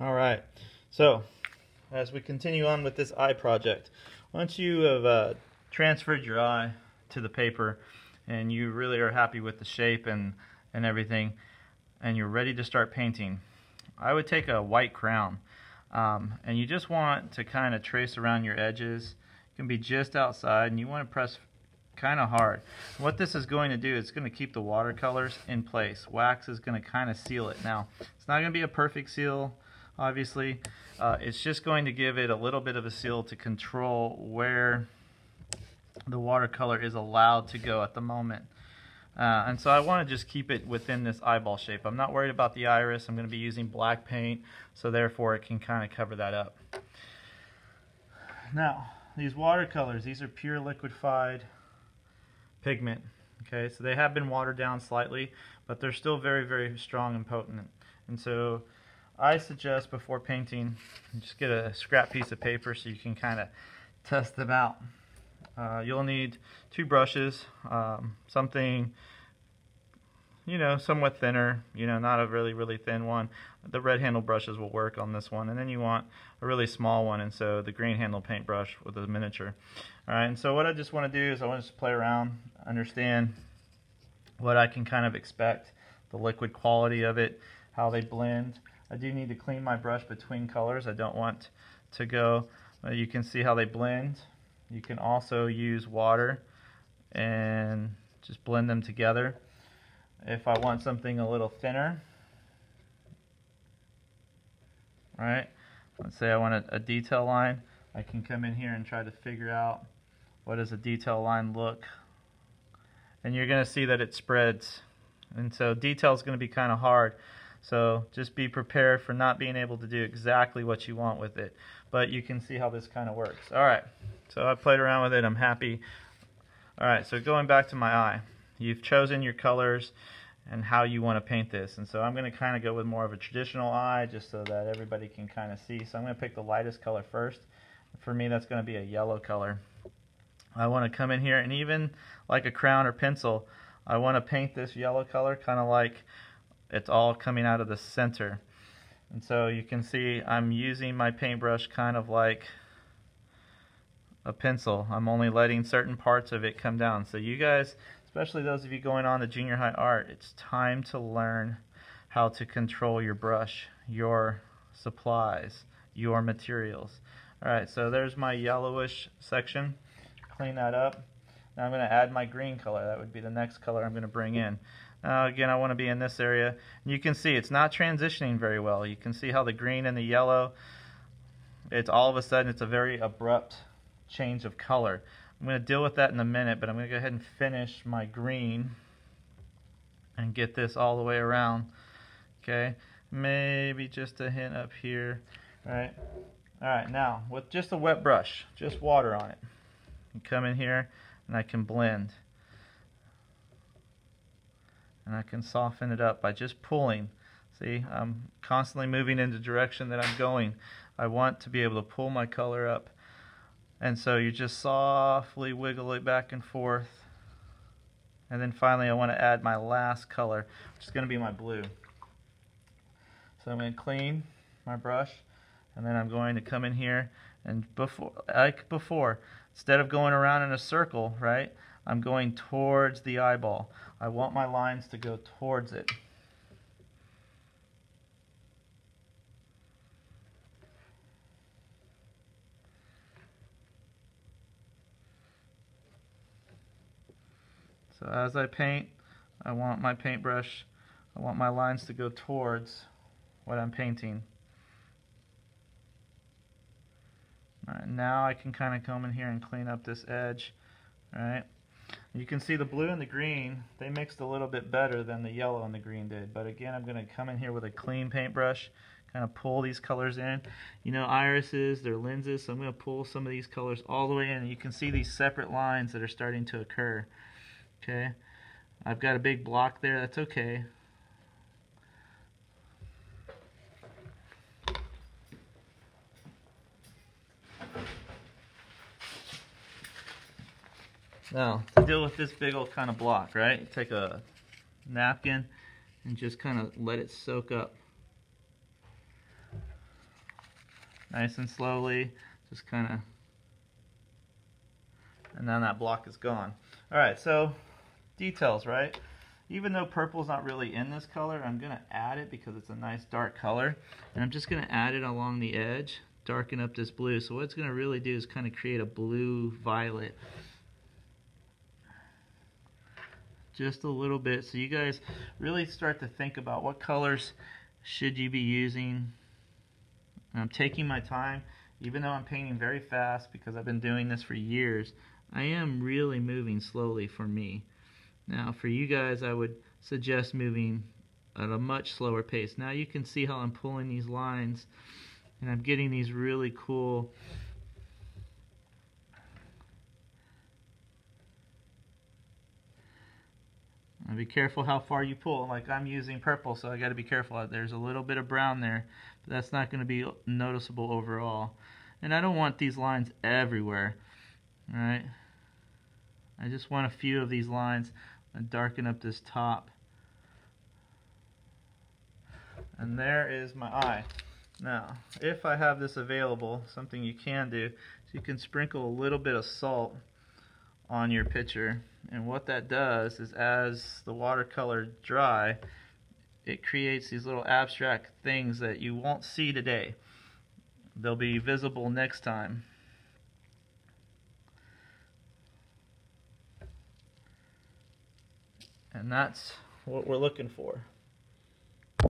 All right, so as we continue on with this eye project, once you have transferred your eye to the paper and you really are happy with the shape and everything, and you're ready to start painting, I would take a white crayon and you just want to kind of trace around your edges. It can be just outside, and you want to press kind of hard. What this is going to do is going to keep the watercolors in place. Wax is going to kind of seal it. Now, it's not going to be a perfect seal, obviously. It's just going to give it a little bit of a seal to control where the watercolor is allowed to go at the moment. And so I want to just keep it within this eyeball shape. I'm not worried about the iris. I'm going to be using black paint, so therefore it can kind of cover that up. Now, these watercolors, these are pure liquefied pigment. Okay, so they have been watered down slightly, but they're still very, very strong and potent. And so I suggest before painting, just get a scrap piece of paper so you can kind of test them out. You'll need 2 brushes, something, somewhat thinner, not a really, really thin one. The red handle brushes will work on this one. And then you want a really small one, and so the green handle paintbrush with a miniature. Alright, and so what I just want to do is I want to just play around, understand what I can kind of expect, the liquid quality of it, how they blend. I do need to clean my brush between colors. I don't want to go, you can see how they blend. You can also use water and just blend them together. If I want something a little thinner, right? Let's say I want a detail line. I can come in here and try to figure out what does a detail line look. And you're going to see that it spreads. And so detail is going to be kind of hard. So just be prepared for not being able to do exactly what you want with it. But you can see how this kind of works. Alright, so I played around with it. I'm happy. Alright, so going back to my eye. You've chosen your colors and how you want to paint this. And so I'm going to kind of go with more of a traditional eye just so that everybody can kind of see. So I'm going to pick the lightest color first. For me, that's going to be a yellow color. I want to come in here, and even like a crayon or pencil, I want to paint this yellow color kind of like it's all coming out of the center. And so you can see I'm using my paintbrush kind of like a pencil. I'm only letting certain parts of it come down. So you guys, especially those of you going on to junior high art, it's time to learn how to control your brush, your supplies, your materials. Alright, so there's my yellowish section. Clean that up. Now I'm going to add my green color. That would be the next color I'm going to bring in. Now again, I want to be in this area. And you can see it's not transitioning very well. You can see how the green and the yellow, it's all of a sudden it's a very abrupt change of color. I'm going to deal with that in a minute, but I'm going to go ahead and finish my green and get this all the way around. Okay, maybe just a hint up here. Alright, now with just a wet brush, just water on it, you come in here and I can blend. And I can soften it up by just pulling. See, I'm constantly moving in the direction that I'm going. I want to be able to pull my color up. And so you just softly wiggle it back and forth. And then finally I want to add my last color, which is going to be my blue. So I'm going to clean my brush, and then I'm going to come in here, and like before, instead of going around in a circle, right, I'm going towards the eyeball. I want my lines to go towards it. So as I paint, I want my paintbrush, I want my lines to go towards what I'm painting. Alright, now I can kind of come in here and clean up this edge. Alright, you can see the blue and the green, they mixed a little bit better than the yellow and the green did. But again, I'm going to come in here with a clean paintbrush, kind of pull these colors in. You know, irises, they're lenses, so I'm going to pull some of these colors all the way in. And you can see these separate lines that are starting to occur. Okay, I've got a big block there, that's okay. Now, to deal with this big old kind of block, right? You take a napkin and just kind of let it soak up. nice and slowly, just kind of, and then that block is gone. Alright, so details, right? Even though purple's not really in this color, I'm going to add it because it's a nice dark color. And I'm just going to add it along the edge, darken up this blue. So what it's going to really do is kind of create a blue-violet. Just a little bit, so you guys really start to think about what colors should you be using. And I'm taking my time, even though I'm painting very fast because I've been doing this for years. I am really moving slowly for me. Now for you guys, I would suggest moving at a much slower pace. Now you can see how I'm pulling these lines and I'm getting these really cool and be careful how far you pull. Like I'm using purple, so I got to be careful. There's a little bit of brown there, but that's not going to be noticeable overall. And I don't want these lines everywhere. Alright, I just want a few of these lines and darken up this top. And there is my eye. Now, if I have this available, something you can do, so you can sprinkle a little bit of salt on your picture. And what that does is as the watercolor dry, it creates these little abstract things that you won't see today. They'll be visible next time. And that's what we're looking for.